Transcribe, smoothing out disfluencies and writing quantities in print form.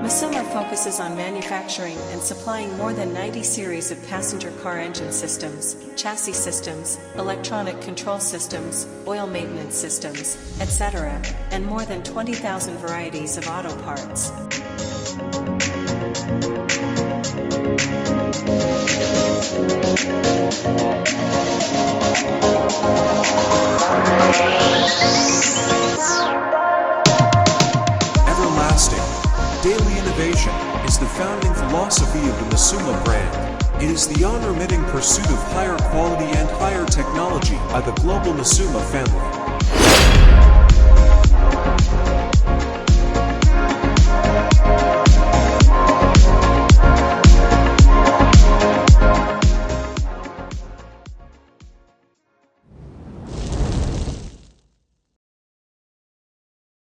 MASUMA focuses on manufacturing and supplying more than 90 series of passenger car engine systems, chassis systems, electronic control systems, oil maintenance systems, etc., and more than 20,000 varieties of auto parts. Everlasting, daily innovation is the founding philosophy of the MASUMA brand. It is the unremitting pursuit of higher quality and higher technology by the global MASUMA family.